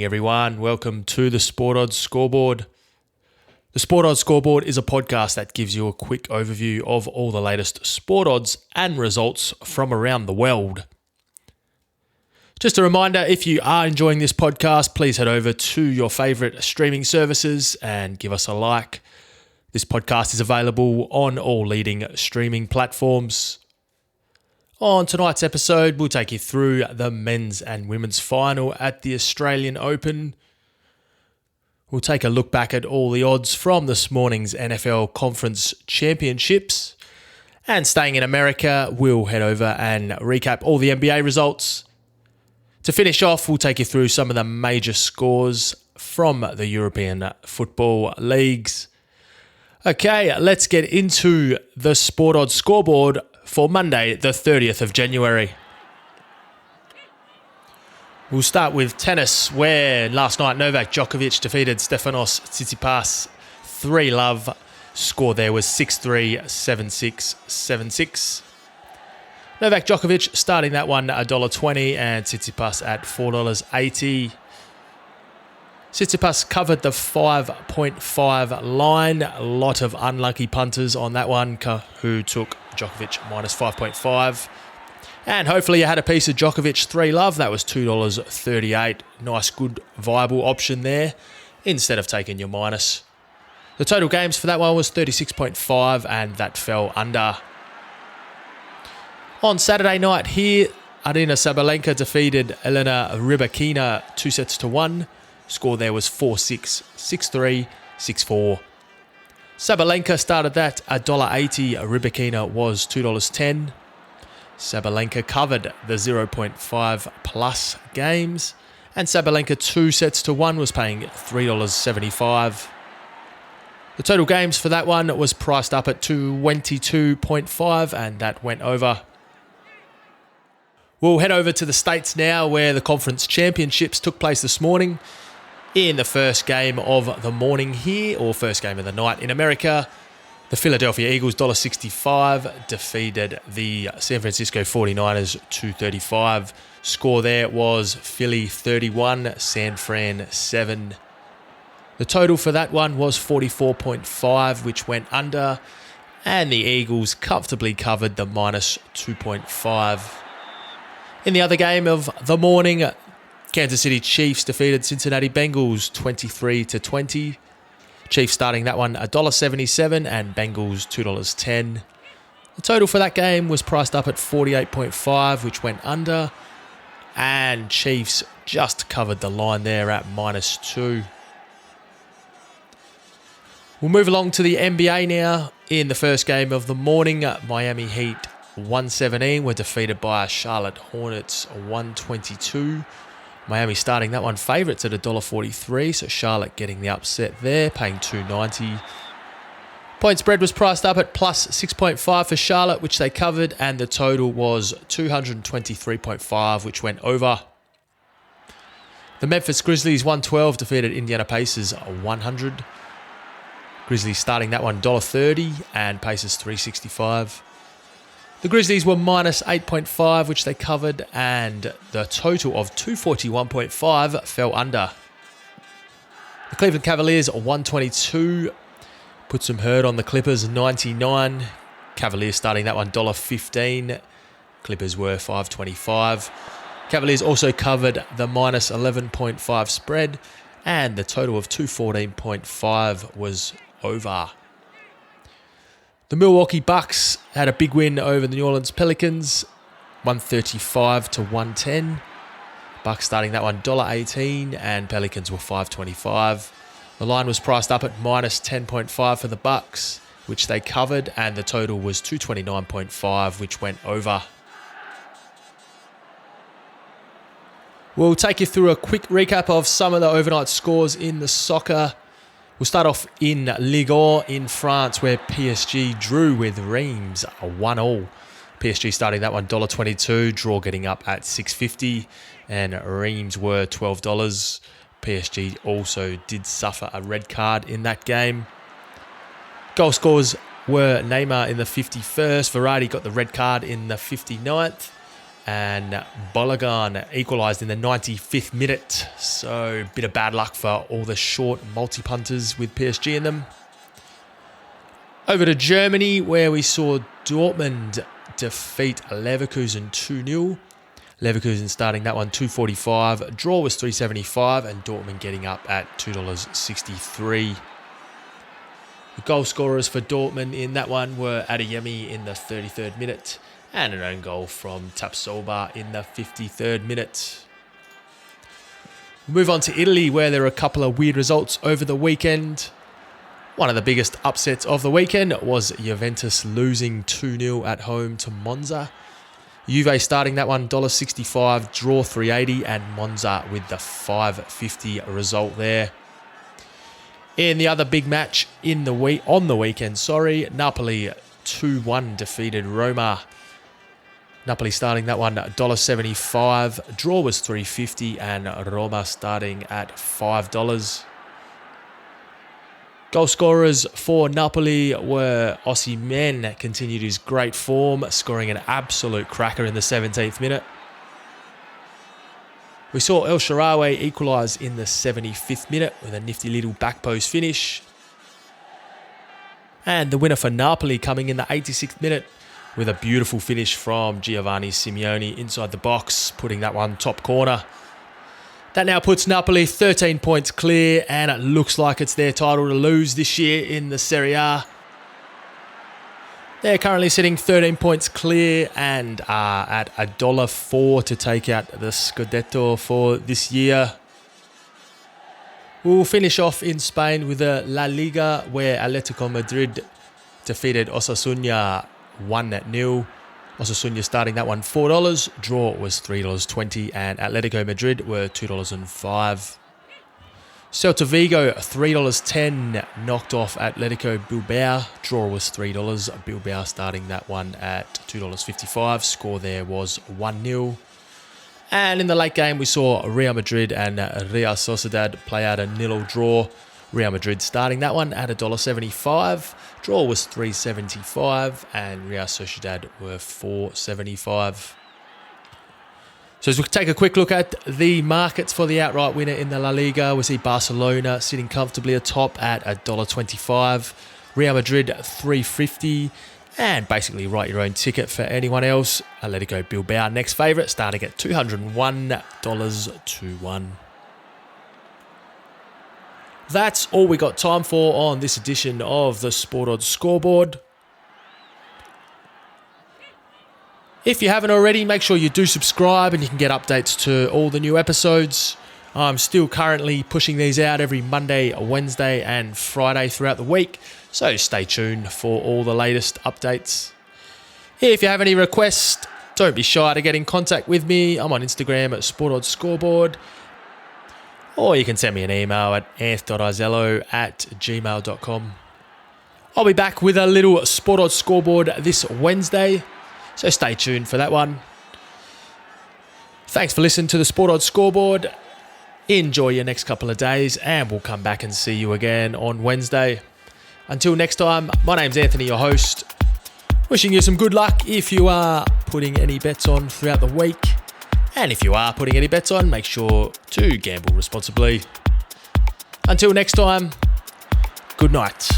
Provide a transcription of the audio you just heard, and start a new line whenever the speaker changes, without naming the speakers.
morning, everyone. Welcome to the Sport Odds Scoreboard. The Sport Odds Scoreboard is a podcast that gives you a quick overview of all the latest sport odds and results from around the world. Just a reminder, if you are enjoying this podcast, please head over to your favourite streaming services and give us a like. This podcast is available on all leading streaming platforms. On tonight's episode, we'll take you through the men's and women's final at the Australian Open. We'll take a look back at all the odds from this morning's NFL Conference Championships. And staying in America, we'll head over and recap all the NBA results. To finish off, we'll take you through some of the major scores from the European football leagues. Okay, let's get into the Sport Odds Scoreboard for Monday, the 30th of January. We'll start with tennis, where last night Novak Djokovic defeated Stefanos Tsitsipas 3-love. Score there was 6-3, 7-6, 7-6. Novak Djokovic starting that one at $1.20 and Tsitsipas at $4.80. Tsitsipas covered the 5.5 line. A lot of unlucky punters on that one who took Djokovic minus 5.5. And hopefully you had a piece of Djokovic 3-love. That was $2.38. Nice, good, viable option there instead of taking your minus. The total games for that one was 36.5 and that fell under. On Saturday night here, Arina Sabalenka defeated Elena Rybakina 2-1. Score there was 4-6, 6-3, 6-4. Sabalenka started that at $1.80. Rybakina was $2.10. Sabalenka covered the 0.5 plus games. And Sabalenka 2-1 was paying $3.75. The total games for that one was priced up at 22.5 and that went over. We'll head over to the States now, where the conference championships took place this morning. In the first game of the morning here, or first game of the night in America, the Philadelphia Eagles $1.65 defeated the San Francisco 49ers 235. Score there was Philly 31, San Fran 7. The total for that one was 44.5, which went under, and the Eagles comfortably covered the minus 2.5. In the other game of the morning, Kansas City Chiefs defeated Cincinnati Bengals 23-20. Chiefs starting that one $1.77 and Bengals $2.10. The total for that game was priced up at 48.5, which went under, and Chiefs just covered the line there at minus 2. We'll move along to the NBA now. In the first game of the morning, Miami Heat 117 were defeated by Charlotte Hornets 122. Miami starting that one favourites at $1.43, so Charlotte getting the upset there, paying $2.90. Point spread was priced up at plus 6.5 for Charlotte, which they covered, and the total was 223.5, which went over. The Memphis Grizzlies112 defeated Indiana Pacers 100. Grizzlies starting that one $1.30 and Pacers $3.65. The Grizzlies were minus 8.5, which they covered, and the total of 241.5 fell under. The Cleveland Cavaliers 122 put some hurt on the Clippers 99. Cavaliers starting that one $1.15. Clippers were $5.25. Cavaliers also covered the minus 11.5 spread, and the total of 214.5 was over. The Milwaukee Bucks had a big win over the New Orleans Pelicans, 135-110. Bucks starting that one $1.18 and Pelicans were $5.25. The line was priced up at minus 10.5 for the Bucks, which they covered, and the total was 229.5, which went over. We'll take you through a quick recap of some of the overnight scores in the soccer. We'll start off in Ligue 1 in France, where PSG drew with Reims 1-1. PSG starting that one $1.22, draw getting up at $6.50, and Reims were $12. PSG also did suffer a red card in that game. Goal scores were Neymar in the 51st, Verratti got the red card in the 59th, And Balogun equalised in the 95th minute. So a bit of bad luck for all the short multi-punters with PSG in them. Over to Germany, where we saw Dortmund defeat Leverkusen 2-0. Leverkusen starting that one 2.45. Draw was 3.75 and Dortmund getting up at $2.63. The goal scorers for Dortmund in that one were Adeyemi in the 33rd minute and an own goal from Tapsoba in the 53rd minute. We'll move on to Italy, where there are a couple of weird results over the weekend. One of the biggest upsets of the weekend was Juventus losing 2-0 at home to Monza. Juve starting that one $1.65, draw 3.80, and Monza with the 5.50 result there. In the other big match on the weekend, Napoli 2-1 defeated Roma. Napoli starting that one $1.75, draw was 3.50, and Roma starting at $5. Goal scorers for Napoli were Osimhen, continued his great form, scoring an absolute cracker in the 17th minute. We saw El Shaarawy equalise in the 75th minute with a nifty little back post finish. And the winner for Napoli coming in the 86th minute with a beautiful finish from Giovanni Simeone inside the box, putting that one top corner. That now puts Napoli 13 points clear, and it looks like it's their title to lose this year in the Serie A. They're currently sitting 13 points clear and are at $1.04 to take out the Scudetto for this year. We'll finish off in Spain with the La Liga, where Atletico Madrid defeated Osasuna 1-0. Osasuna starting that one $4, draw was $3.20, and Atletico Madrid were $2.05. Celta Vigo $3.10 knocked off Atletico Bilbao, draw was $3. Bilbao starting that one at $2.55, score there was 1-0. And in the late game we saw Real Madrid and Real Sociedad play out a 0-0 draw. Real Madrid starting that one at $1.75. Draw was $3.75 and Real Sociedad were $4.75. So as we take a quick look at the markets for the outright winner in the La Liga, we see Barcelona sitting comfortably atop at $1.25. Real Madrid $3.50. And basically write your own ticket for anyone else. Atletico Bilbao next favourite, starting at $201 to 1. That's all we got time for on this edition of the Sport Odds Scoreboard. If you haven't already, make sure you do subscribe and you can get updates to all the new episodes. I'm still currently pushing these out every Monday, Wednesday and Friday throughout the week, so stay tuned for all the latest updates. If you have any requests, don't be shy to get in contact with me. I'm on Instagram at Sport Odds Scoreboard, or you can send me an email at anth.izello@gmail.com. I'll be back with a little Sport Odds Scoreboard this Wednesday, so stay tuned for that one. Thanks for listening to the Sport Odds Scoreboard. Enjoy your next couple of days, and we'll come back and see you again on Wednesday. Until next time, my name's Anthony, your host. Wishing you some good luck if you are putting any bets on throughout the week. And if you are putting any bets on, make sure to gamble responsibly. Until next time, good night.